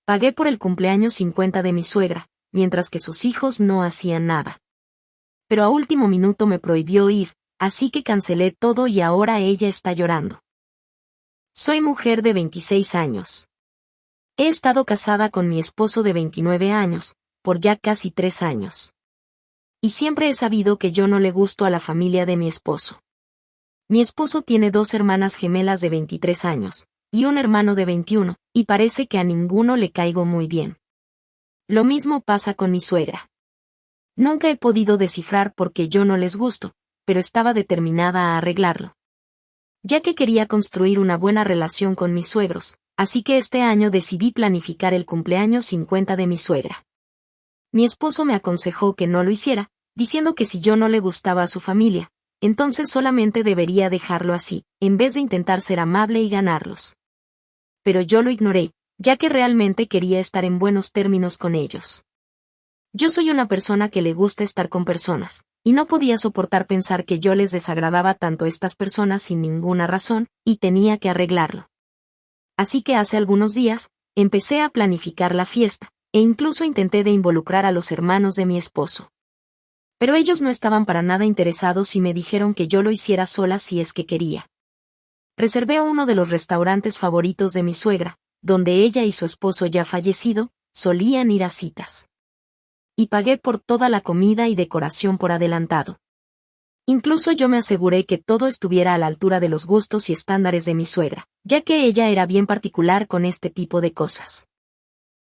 Pagué por el cumpleaños 50 de mi suegra, mientras que sus hijos no hacían nada. Pero a último minuto me prohibió ir, así que cancelé todo y ahora ella está llorando. Soy mujer de 26 años. He estado casada con mi esposo de 29 años, por ya casi 3 años. Y siempre he sabido que yo no le gusto a la familia de mi esposo. Mi esposo tiene 2 hermanas gemelas de 23 años, y un hermano de 21, y parece que a ninguno le caigo muy bien. Lo mismo pasa con mi suegra. Nunca he podido descifrar por qué yo no les gusto, pero estaba determinada a arreglarlo. Ya que quería construir una buena relación con mis suegros, así que este año decidí planificar el cumpleaños 50 de mi suegra. Mi esposo me aconsejó que no lo hiciera, diciendo que si yo no le gustaba a su familia, entonces solamente debería dejarlo así, en vez de intentar ser amable y ganarlos. Pero yo lo ignoré, ya que realmente quería estar en buenos términos con ellos. Yo soy una persona que le gusta estar con personas, y no podía soportar pensar que yo les desagradaba tanto a estas personas sin ninguna razón, y tenía que arreglarlo. Así que hace algunos días, empecé a planificar la fiesta, e incluso intenté de involucrar a los hermanos de mi esposo. Pero ellos no estaban para nada interesados y me dijeron que yo lo hiciera sola si es que quería. Reservé a uno de los restaurantes favoritos de mi suegra, donde ella y su esposo ya fallecido, solían ir a citas. Y pagué por toda la comida y decoración por adelantado. Incluso yo me aseguré que todo estuviera a la altura de los gustos y estándares de mi suegra, ya que ella era bien particular con este tipo de cosas.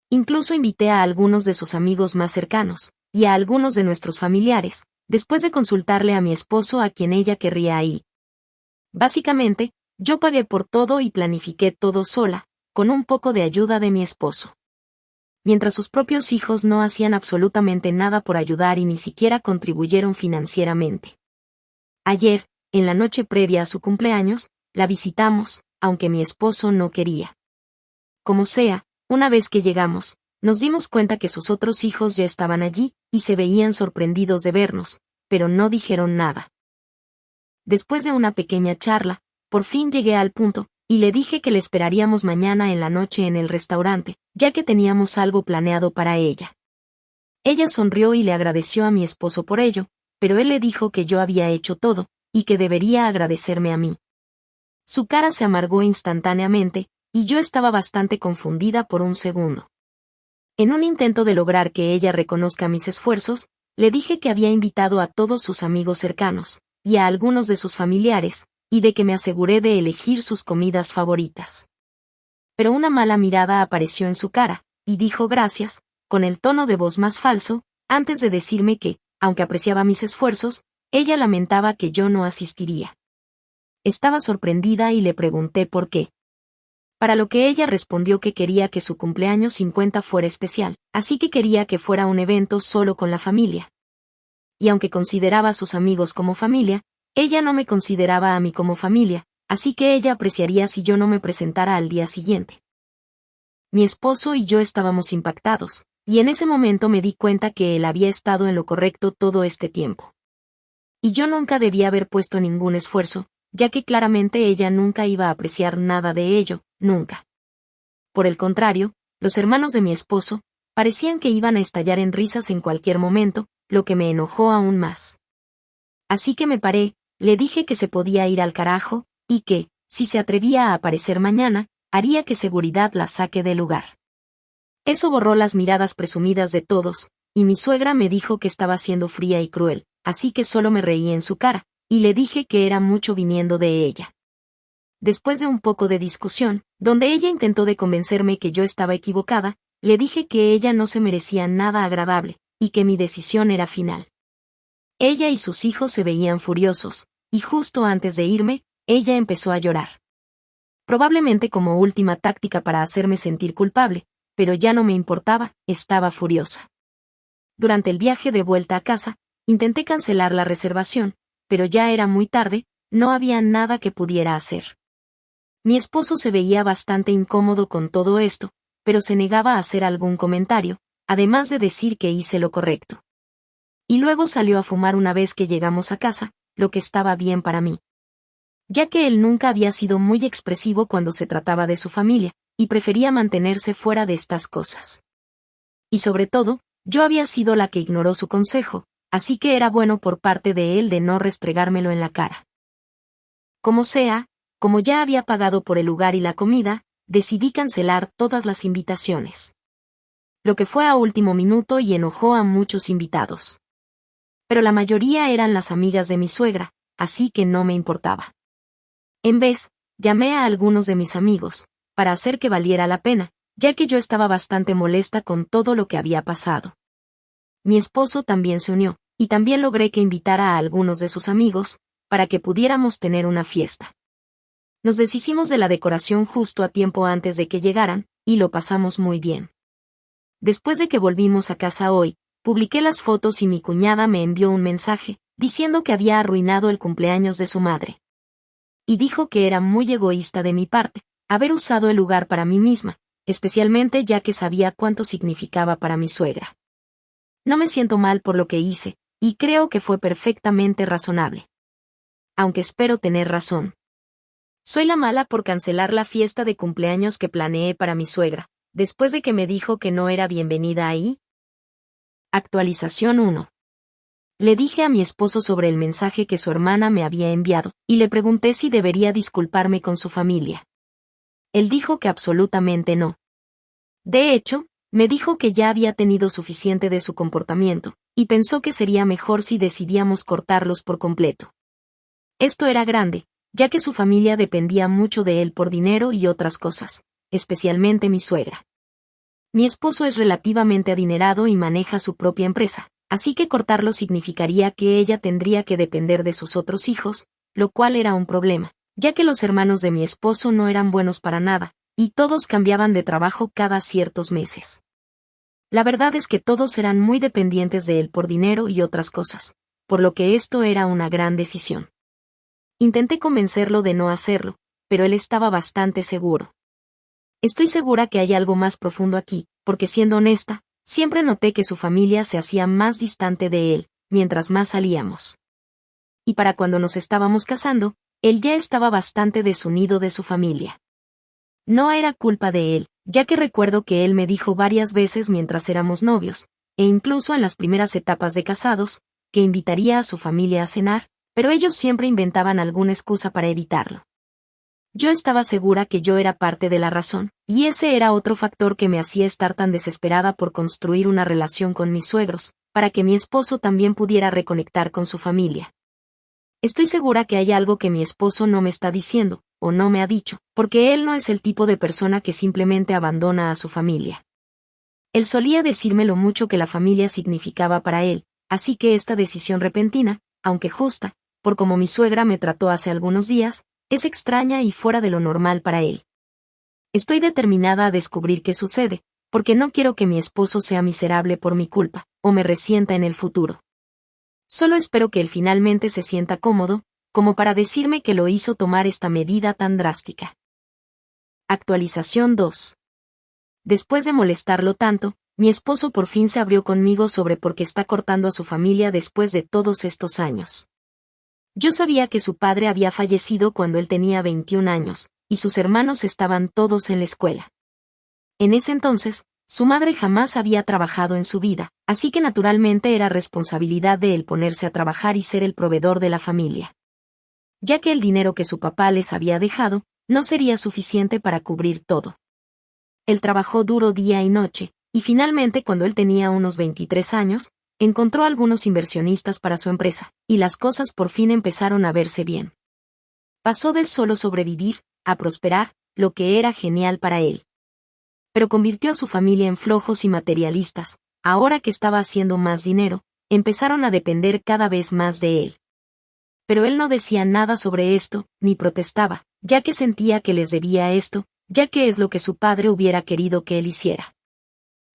Incluso invité a algunos de sus amigos más cercanos, y a algunos de nuestros familiares, después de consultarle a mi esposo a quien ella querría ir. Básicamente, yo pagué por todo y planifiqué todo sola, con un poco de ayuda de mi esposo. Mientras sus propios hijos no hacían absolutamente nada por ayudar y ni siquiera contribuyeron financieramente. Ayer, en la noche previa a su cumpleaños, la visitamos, aunque mi esposo no quería. Como sea, una vez que llegamos, nos dimos cuenta que sus otros hijos ya estaban allí, y se veían sorprendidos de vernos, pero no dijeron nada. Después de una pequeña charla, por fin llegué al punto, y le dije que le esperaríamos mañana en la noche en el restaurante, ya que teníamos algo planeado para ella. Ella sonrió y le agradeció a mi esposo por ello, pero él le dijo que yo había hecho todo, y que debería agradecerme a mí. Su cara se amargó instantáneamente, y yo estaba bastante confundida por un segundo. En un intento de lograr que ella reconozca mis esfuerzos, le dije que había invitado a todos sus amigos cercanos, y a algunos de sus familiares, y de que me aseguré de elegir sus comidas favoritas. Pero una mala mirada apareció en su cara, y dijo gracias, con el tono de voz más falso, antes de decirme que, aunque apreciaba mis esfuerzos, ella lamentaba que yo no asistiría. Estaba sorprendida y le pregunté por qué. Para lo que ella respondió que quería que su cumpleaños 50 fuera especial, así que quería que fuera un evento solo con la familia. Y aunque consideraba a sus amigos como familia, ella no me consideraba a mí como familia, así que ella apreciaría si yo no me presentara al día siguiente. Mi esposo y yo estábamos impactados, y en ese momento me di cuenta que él había estado en lo correcto todo este tiempo. Y yo nunca debía haber puesto ningún esfuerzo, ya que claramente ella nunca iba a apreciar nada de ello, nunca. Por el contrario, los hermanos de mi esposo, parecían que iban a estallar en risas en cualquier momento, lo que me enojó aún más. Así que me paré, le dije que se podía ir al carajo, y que, si se atrevía a aparecer mañana, haría que seguridad la saque del lugar. Eso borró las miradas presumidas de todos, y mi suegra me dijo que estaba siendo fría y cruel, así que solo me reí en su cara, y le dije que era mucho viniendo de ella. Después de un poco de discusión, donde ella intentó de convencerme que yo estaba equivocada, le dije que ella no se merecía nada agradable, y que mi decisión era final. Ella y sus hijos se veían furiosos, y justo antes de irme, ella empezó a llorar. Probablemente como última táctica para hacerme sentir culpable, pero ya no me importaba, estaba furiosa. Durante el viaje de vuelta a casa, intenté cancelar la reservación, pero ya era muy tarde, no había nada que pudiera hacer. Mi esposo se veía bastante incómodo con todo esto, pero se negaba a hacer algún comentario, además de decir que hice lo correcto. Y luego salió a fumar una vez que llegamos a casa, lo que estaba bien para mí. Ya que él nunca había sido muy expresivo cuando se trataba de su familia, y prefería mantenerse fuera de estas cosas. Y sobre todo, yo había sido la que ignoró su consejo, así que era bueno por parte de él de no restregármelo en la cara. Como sea, como ya había pagado por el lugar y la comida, decidí cancelar todas las invitaciones. Lo que fue a último minuto y enojó a muchos invitados. Pero la mayoría eran las amigas de mi suegra, así que no me importaba. En vez, llamé a algunos de mis amigos, para hacer que valiera la pena, ya que yo estaba bastante molesta con todo lo que había pasado. Mi esposo también se unió, y también logré que invitara a algunos de sus amigos, para que pudiéramos tener una fiesta. Nos deshicimos de la decoración justo a tiempo antes de que llegaran, y lo pasamos muy bien. Después de que volvimos a casa hoy, publiqué las fotos y mi cuñada me envió un mensaje, diciendo que había arruinado el cumpleaños de su madre. Y dijo que era muy egoísta de mi parte, haber usado el lugar para mí misma, especialmente ya que sabía cuánto significaba para mi suegra. No me siento mal por lo que hice, y creo que fue perfectamente razonable. Aunque espero tener razón. Soy la mala por cancelar la fiesta de cumpleaños que planeé para mi suegra, después de que me dijo que no era bienvenida ahí. Actualización 1. Le dije a mi esposo sobre el mensaje que su hermana me había enviado, y le pregunté si debería disculparme con su familia. Él dijo que absolutamente no. De hecho, me dijo que ya había tenido suficiente de su comportamiento, y pensó que sería mejor si decidíamos cortarlos por completo. Esto era grande, ya que su familia dependía mucho de él por dinero y otras cosas, especialmente mi suegra. Mi esposo es relativamente adinerado y maneja su propia empresa, así que cortarlo significaría que ella tendría que depender de sus otros hijos, lo cual era un problema, ya que los hermanos de mi esposo no eran buenos para nada, y todos cambiaban de trabajo cada ciertos meses. La verdad es que todos eran muy dependientes de él por dinero y otras cosas, por lo que esto era una gran decisión. Intenté convencerlo de no hacerlo, pero él estaba bastante seguro. Estoy segura que hay algo más profundo aquí, porque siendo honesta, siempre noté que su familia se hacía más distante de él, mientras más salíamos. Y para cuando nos estábamos casando, él ya estaba bastante desunido de su familia. No era culpa de él, ya que recuerdo que él me dijo varias veces mientras éramos novios, e incluso en las primeras etapas de casados, que invitaría a su familia a cenar, pero ellos siempre inventaban alguna excusa para evitarlo. Yo estaba segura que yo era parte de la razón, y ese era otro factor que me hacía estar tan desesperada por construir una relación con mis suegros, para que mi esposo también pudiera reconectar con su familia. Estoy segura que hay algo que mi esposo no me está diciendo, o no me ha dicho, porque él no es el tipo de persona que simplemente abandona a su familia. Él solía decirme lo mucho que la familia significaba para él, así que esta decisión repentina, aunque justa, por como mi suegra me trató hace algunos días, es extraña y fuera de lo normal para él. Estoy determinada a descubrir qué sucede, porque no quiero que mi esposo sea miserable por mi culpa, o me resienta en el futuro. Solo espero que él finalmente se sienta cómodo, como para decirme que lo hizo tomar esta medida tan drástica. Actualización 2. Después de molestarlo tanto, mi esposo por fin se abrió conmigo sobre por qué está cortando a su familia después de todos estos años. Yo sabía que su padre había fallecido cuando él tenía 21 años, y sus hermanos estaban todos en la escuela. En ese entonces, su madre jamás había trabajado en su vida, así que naturalmente era responsabilidad de él ponerse a trabajar y ser el proveedor de la familia. Ya que el dinero que su papá les había dejado, no sería suficiente para cubrir todo. Él trabajó duro día y noche, y finalmente cuando él tenía unos 23 años, encontró algunos inversionistas para su empresa, y las cosas por fin empezaron a verse bien. Pasó de solo sobrevivir, a prosperar, lo que era genial para él. Pero convirtió a su familia en flojos y materialistas, ahora que estaba haciendo más dinero, empezaron a depender cada vez más de él. Pero él no decía nada sobre esto, ni protestaba, ya que sentía que les debía esto, ya que es lo que su padre hubiera querido que él hiciera.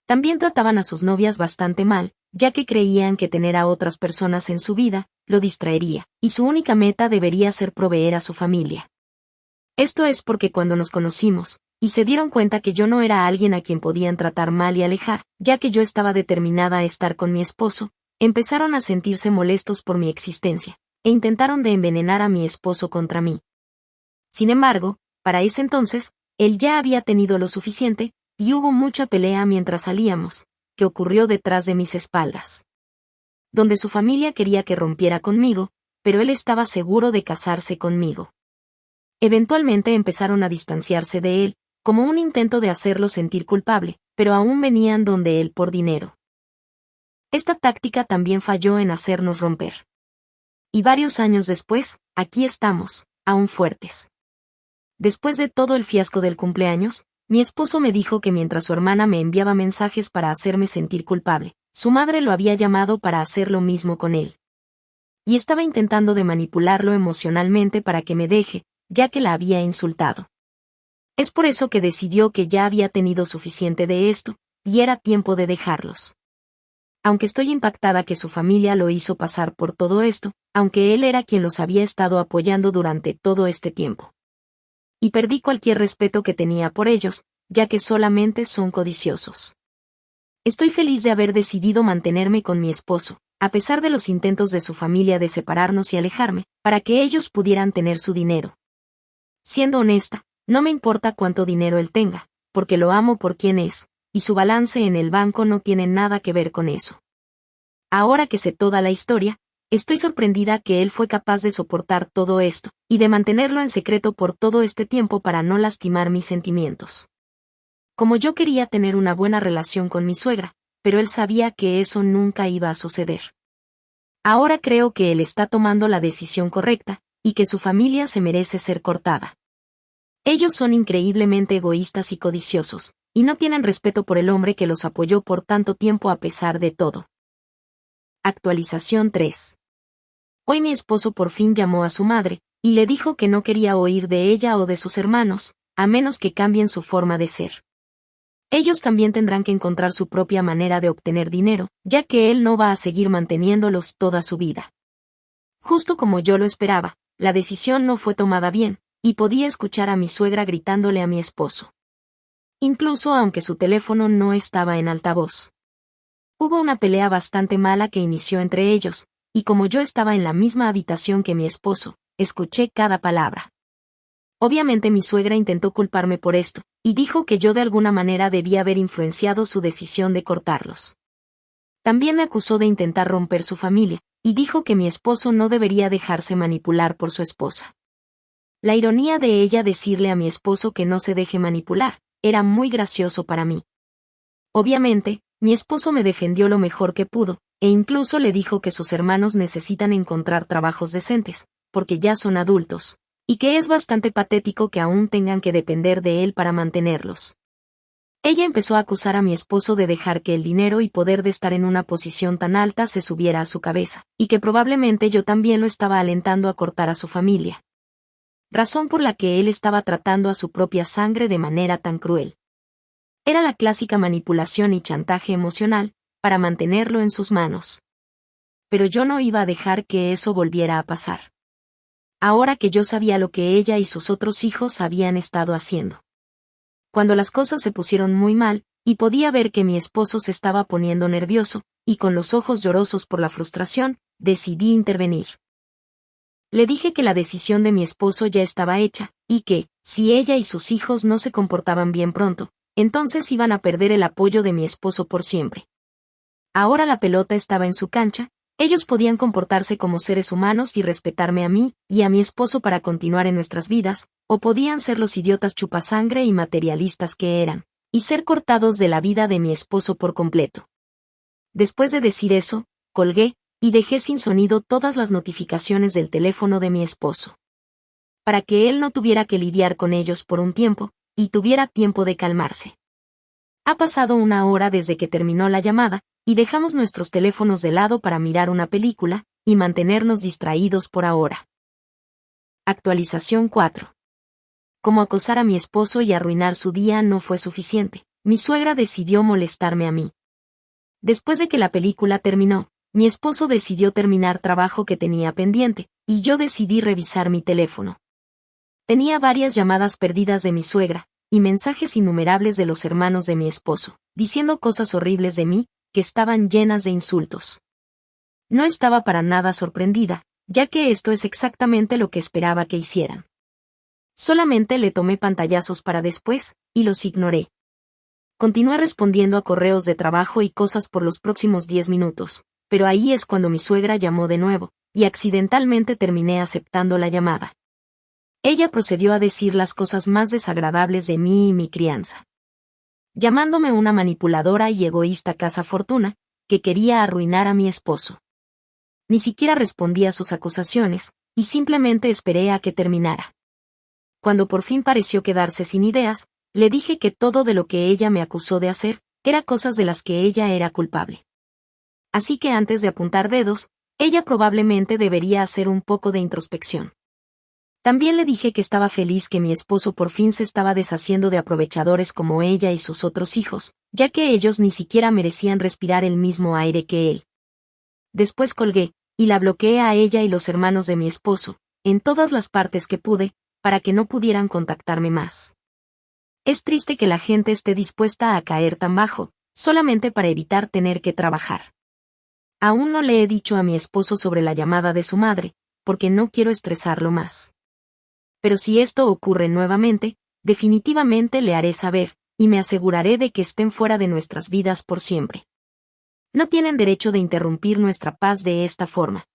También trataban a sus novias bastante mal, ya que creían que tener a otras personas en su vida, lo distraería, y su única meta debería ser proveer a su familia. Esto es porque cuando nos conocimos, y se dieron cuenta que yo no era alguien a quien podían tratar mal y alejar, ya que yo estaba determinada a estar con mi esposo, empezaron a sentirse molestos por mi existencia, e intentaron de envenenar a mi esposo contra mí. Sin embargo, para ese entonces, Él ya había tenido lo suficiente, y hubo mucha pelea mientras salíamos, que ocurrió detrás de mis espaldas. Donde su familia quería que rompiera conmigo, pero él estaba seguro de casarse conmigo. Eventualmente empezaron a distanciarse de él, como un intento de hacerlo sentir culpable, pero aún venían donde él por dinero. Esta táctica también falló en hacernos romper. Y varios años después, aquí estamos, aún fuertes. Después de todo el fiasco del cumpleaños, mi esposo me dijo que mientras su hermana me enviaba mensajes para hacerme sentir culpable, su madre lo había llamado para hacer lo mismo con él. Y estaba intentando de manipularlo emocionalmente para que me deje, ya que la había insultado. Es por eso que decidió que ya había tenido suficiente de esto, y era tiempo de dejarlos. Aunque estoy impactada que su familia lo hizo pasar por todo esto, aunque él era quien los había estado apoyando durante todo este tiempo. Y perdí cualquier respeto que tenía por ellos, ya que solamente son codiciosos. Estoy feliz de haber decidido mantenerme con mi esposo, a pesar de los intentos de su familia de separarnos y alejarme, para que ellos pudieran tener su dinero. Siendo honesta, no me importa cuánto dinero él tenga, porque lo amo por quien es, y su balance en el banco no tiene nada que ver con eso. Ahora que sé toda la historia, estoy sorprendida que él fue capaz de soportar todo esto, y de mantenerlo en secreto por todo este tiempo para no lastimar mis sentimientos. Como yo quería tener una buena relación con mi suegra, pero él sabía que eso nunca iba a suceder. Ahora creo que él está tomando la decisión correcta, y que su familia se merece ser cortada. Ellos son increíblemente egoístas y codiciosos, y no tienen respeto por el hombre que los apoyó por tanto tiempo a pesar de todo. Actualización 3. Hoy mi esposo por fin llamó a su madre, y le dijo que no quería oír de ella o de sus hermanos, a menos que cambien su forma de ser. Ellos también tendrán que encontrar su propia manera de obtener dinero, ya que él no va a seguir manteniéndolos toda su vida. Justo como yo lo esperaba, la decisión no fue tomada bien, y podía escuchar a mi suegra gritándole a mi esposo. Incluso aunque su teléfono no estaba en altavoz. Hubo una pelea bastante mala que inició entre ellos, y como yo estaba en la misma habitación que mi esposo, escuché cada palabra. Obviamente mi suegra intentó culparme por esto, y dijo que yo de alguna manera debía haber influenciado su decisión de cortarlos. También me acusó de intentar romper su familia, y dijo que mi esposo no debería dejarse manipular por su esposa. La ironía de ella decirle a mi esposo que no se deje manipular, era muy gracioso para mí. Obviamente, mi esposo me defendió lo mejor que pudo, e incluso le dijo que sus hermanos necesitan encontrar trabajos decentes, porque ya son adultos, y que es bastante patético que aún tengan que depender de él para mantenerlos. Ella empezó a acusar a mi esposo de dejar que el dinero y poder de estar en una posición tan alta se subiera a su cabeza, y que probablemente yo también lo estaba alentando a cortar a su familia. Razón por la que él estaba tratando a su propia sangre de manera tan cruel. Era la clásica manipulación y chantaje emocional, para mantenerlo en sus manos. Pero yo no iba a dejar que eso volviera a pasar. Ahora que yo sabía lo que ella y sus otros hijos habían estado haciendo. Cuando las cosas se pusieron muy mal, y podía ver que mi esposo se estaba poniendo nervioso, y con los ojos llorosos por la frustración, decidí intervenir. Le dije que la decisión de mi esposo ya estaba hecha, y que, si ella y sus hijos no se comportaban bien pronto, entonces iban a perder el apoyo de mi esposo por siempre. Ahora la pelota estaba en su cancha, ellos podían comportarse como seres humanos y respetarme a mí y a mi esposo para continuar en nuestras vidas, o podían ser los idiotas chupasangre y materialistas que eran, y ser cortados de la vida de mi esposo por completo. Después de decir eso, colgué, y dejé sin sonido todas las notificaciones del teléfono de mi esposo. Para que él no tuviera que lidiar con ellos por un tiempo, y tuviera tiempo de calmarse. Ha pasado una hora desde que terminó la llamada, y dejamos nuestros teléfonos de lado para mirar una película, y mantenernos distraídos por ahora. Actualización 4. Como acosar a mi esposo y arruinar su día no fue suficiente, mi suegra decidió molestarme a mí. Después de que la película terminó, mi esposo decidió terminar trabajo que tenía pendiente, y yo decidí revisar mi teléfono. Tenía varias llamadas perdidas de mi suegra, y mensajes innumerables de los hermanos de mi esposo, diciendo cosas horribles de mí, que estaban llenas de insultos. No estaba para nada sorprendida, ya que esto es exactamente lo que esperaba que hicieran. Solamente le tomé pantallazos para después, y los ignoré. Continué respondiendo a correos de trabajo y cosas por los próximos 10 minutos, pero ahí es cuando mi suegra llamó de nuevo, y accidentalmente terminé aceptando la llamada. Ella procedió a decir las cosas más desagradables de mí y mi crianza. Llamándome una manipuladora y egoísta cazafortuna, que quería arruinar a mi esposo. Ni siquiera respondí a sus acusaciones, y simplemente esperé a que terminara. Cuando por fin pareció quedarse sin ideas, le dije que todo de lo que ella me acusó de hacer, era cosas de las que ella era culpable. Así que antes de apuntar dedos, ella probablemente debería hacer un poco de introspección. También le dije que estaba feliz que mi esposo por fin se estaba deshaciendo de aprovechadores como ella y sus otros hijos, ya que ellos ni siquiera merecían respirar el mismo aire que él. Después colgué, y la bloqueé a ella y los hermanos de mi esposo, en todas las partes que pude, para que no pudieran contactarme más. Es triste que la gente esté dispuesta a caer tan bajo, solamente para evitar tener que trabajar. Aún no le he dicho a mi esposo sobre la llamada de su madre, porque no quiero estresarlo más. Pero si esto ocurre nuevamente, definitivamente le haré saber, y me aseguraré de que estén fuera de nuestras vidas por siempre. No tienen derecho de interrumpir nuestra paz de esta forma.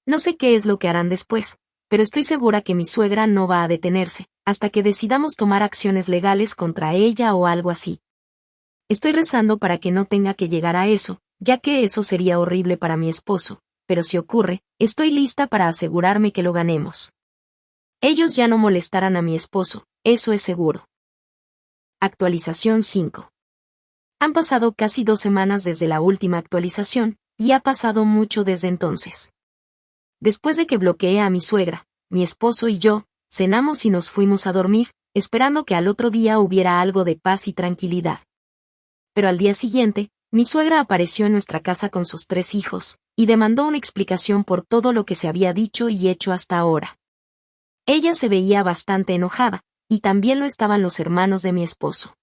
No sé qué es lo que harán después, pero estoy segura que mi suegra no va a detenerse, hasta que decidamos tomar acciones legales contra ella o algo así. Estoy rezando para que no tenga que llegar a eso, ya que eso sería horrible para mi esposo, pero si ocurre, estoy lista para asegurarme que lo ganemos. Ellos ya no molestarán a mi esposo, eso es seguro. Actualización 5. Han pasado casi 2 semanas desde la última actualización, y ha pasado mucho desde entonces. Después de que bloqueé a mi suegra, mi esposo y yo, cenamos y nos fuimos a dormir, esperando que al otro día hubiera algo de paz y tranquilidad. Pero al día siguiente, mi suegra apareció en nuestra casa con sus 3 hijos, y demandó una explicación por todo lo que se había dicho y hecho hasta ahora. Ella se veía bastante enojada, y también lo estaban los hermanos de mi esposo.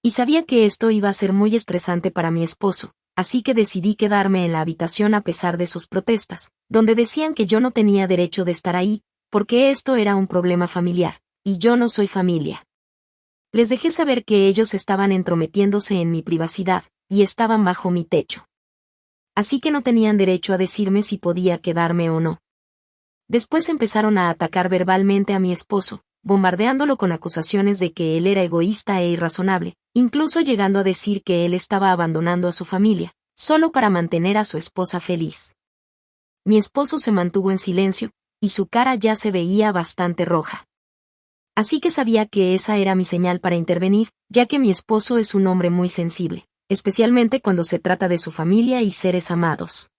Y sabía que esto iba a ser muy estresante para mi esposo, así que decidí quedarme en la habitación a pesar de sus protestas, donde decían que yo no tenía derecho de estar ahí, porque esto era un problema familiar, y yo no soy familia. Les dejé saber que ellos estaban entrometiéndose en mi privacidad, y estaban bajo mi techo. Así que no tenían derecho a decirme si podía quedarme o no. Después empezaron a atacar verbalmente a mi esposo, bombardeándolo con acusaciones de que él era egoísta e irrazonable, incluso llegando a decir que él estaba abandonando a su familia, solo para mantener a su esposa feliz. Mi esposo se mantuvo en silencio, y su cara ya se veía bastante roja. Así que sabía que esa era mi señal para intervenir, ya que mi esposo es un hombre muy sensible, especialmente cuando se trata de su familia y seres amados.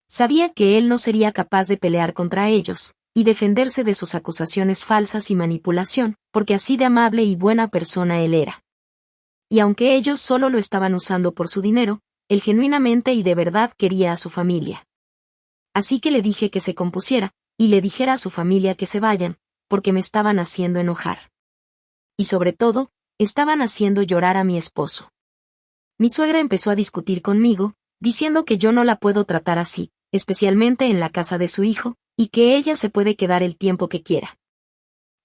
Sabía que él no sería capaz de pelear contra ellos, y defenderse de sus acusaciones falsas y manipulación, porque así de amable y buena persona él era. Y aunque ellos solo lo estaban usando por su dinero, él genuinamente y de verdad quería a su familia. Así que le dije que se compusiera, y le dijera a su familia que se vayan, porque me estaban haciendo enojar. Y sobre todo, estaban haciendo llorar a mi esposo. Mi suegra empezó a discutir conmigo, diciendo que yo no la puedo tratar así, especialmente en la casa de su hijo, y que ella se puede quedar el tiempo que quiera.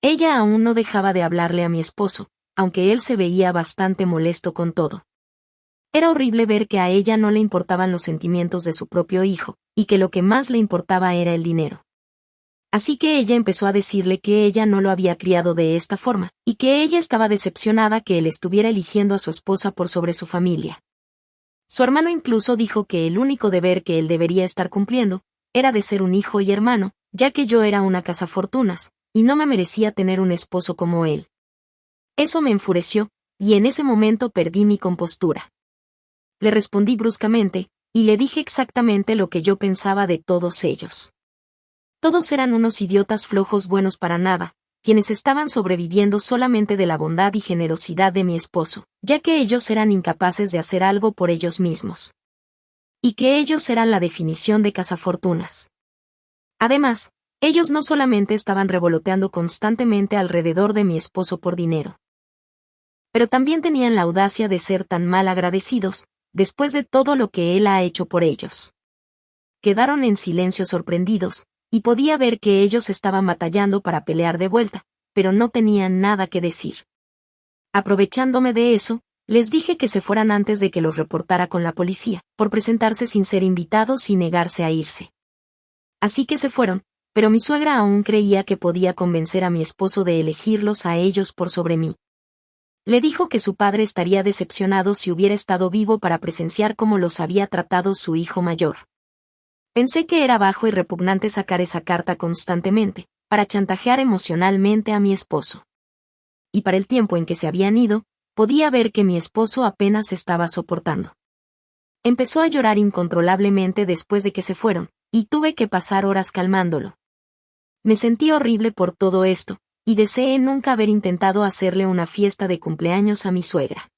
Ella aún no dejaba de hablarle a mi esposo, aunque él se veía bastante molesto con todo. Era horrible ver que a ella no le importaban los sentimientos de su propio hijo, y que lo que más le importaba era el dinero. Así que ella empezó a decirle que ella no lo había criado de esta forma, y que ella estaba decepcionada que él estuviera eligiendo a su esposa por sobre su familia. Su hermano incluso dijo que el único deber que él debería estar cumpliendo, era de ser un hijo y hermano, ya que yo era una cazafortunas, y no me merecía tener un esposo como él. Eso me enfureció, y en ese momento perdí mi compostura. Le respondí bruscamente, y le dije exactamente lo que yo pensaba de todos ellos. Todos eran unos idiotas flojos buenos para nada, quienes estaban sobreviviendo solamente de la bondad y generosidad de mi esposo, ya que ellos eran incapaces de hacer algo por ellos mismos. Y que ellos eran la definición de cazafortunas. Además, ellos no solamente estaban revoloteando constantemente alrededor de mi esposo por dinero, pero también tenían la audacia de ser tan mal agradecidos, después de todo lo que él ha hecho por ellos. Quedaron en silencio sorprendidos, y podía ver que ellos estaban batallando para pelear de vuelta, pero no tenían nada que decir. Aprovechándome de eso, les dije que se fueran antes de que los reportara con la policía, por presentarse sin ser invitados y negarse a irse. Así que se fueron, pero mi suegra aún creía que podía convencer a mi esposo de elegirlos a ellos por sobre mí. Le dijo que su padre estaría decepcionado si hubiera estado vivo para presenciar cómo los había tratado su hijo mayor. Pensé que era bajo y repugnante sacar esa carta constantemente, para chantajear emocionalmente a mi esposo. Y para el tiempo en que se habían ido, podía ver que mi esposo apenas estaba soportando. Empezó a llorar incontrolablemente después de que se fueron, y tuve que pasar horas calmándolo. Me sentí horrible por todo esto, y deseé nunca haber intentado hacerle una fiesta de cumpleaños a mi suegra.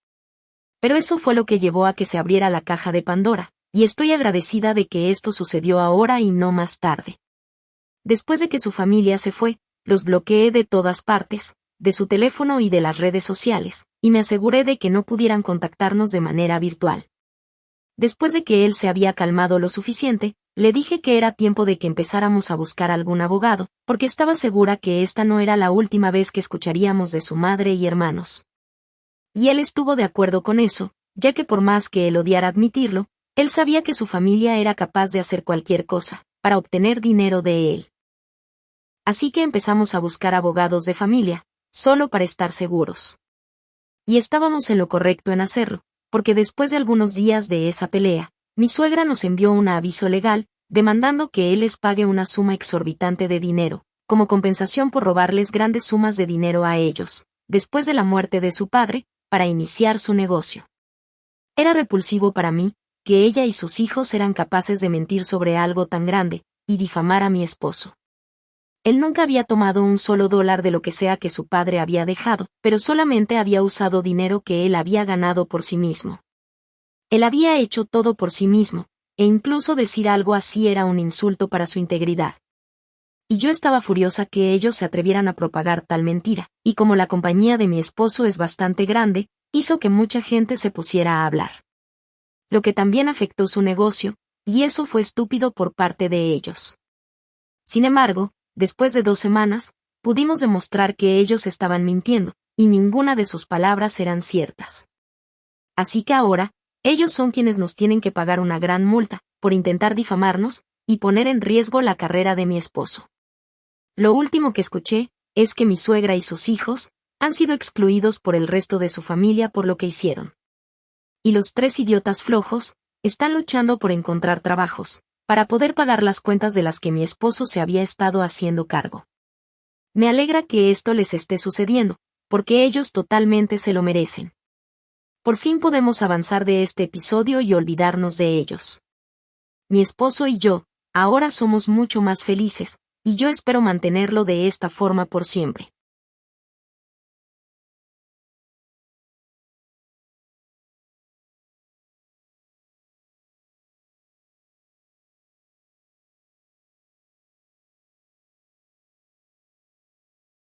Pero eso fue lo que llevó a que se abriera la caja de Pandora, y estoy agradecida de que esto sucedió ahora y no más tarde. Después de que su familia se fue, los bloqueé de todas partes, de su teléfono y de las redes sociales, y me aseguré de que no pudieran contactarnos de manera virtual. Después de que él se había calmado lo suficiente, le dije que era tiempo de que empezáramos a buscar algún abogado, porque estaba segura que esta no era la última vez que escucharíamos de su madre y hermanos. Y él estuvo de acuerdo con eso, ya que por más que él odiara admitirlo, él sabía que su familia era capaz de hacer cualquier cosa, para obtener dinero de él. Así que empezamos a buscar abogados de familia, solo para estar seguros. Y estábamos en lo correcto en hacerlo, porque después de algunos días de esa pelea, mi suegra nos envió un aviso legal, demandando que él les pague una suma exorbitante de dinero, como compensación por robarles grandes sumas de dinero a ellos, después de la muerte de su padre, para iniciar su negocio. Era repulsivo para mí, que ella y sus hijos eran capaces de mentir sobre algo tan grande, y difamar a mi esposo. Él nunca había tomado un solo dólar de lo que sea que su padre había dejado, pero solamente había usado dinero que él había ganado por sí mismo. Él había hecho todo por sí mismo, e incluso decir algo así era un insulto para su integridad. Y yo estaba furiosa que ellos se atrevieran a propagar tal mentira, y como la compañía de mi esposo es bastante grande, hizo que mucha gente se pusiera a hablar. Lo que también afectó su negocio, y eso fue estúpido por parte de ellos. Sin embargo, después de 2 semanas, pudimos demostrar que ellos estaban mintiendo, y ninguna de sus palabras eran ciertas. Así que ahora, ellos son quienes nos tienen que pagar una gran multa, por intentar difamarnos, y poner en riesgo la carrera de mi esposo. Lo último que escuché, es que mi suegra y sus hijos, han sido excluidos por el resto de su familia por lo que hicieron. Y los 3 idiotas flojos, están luchando por encontrar trabajos, para poder pagar las cuentas de las que mi esposo se había estado haciendo cargo. Me alegra que esto les esté sucediendo, porque ellos totalmente se lo merecen. Por fin podemos avanzar de este episodio y olvidarnos de ellos. Mi esposo y yo, ahora somos mucho más felices, y yo espero mantenerlo de esta forma por siempre.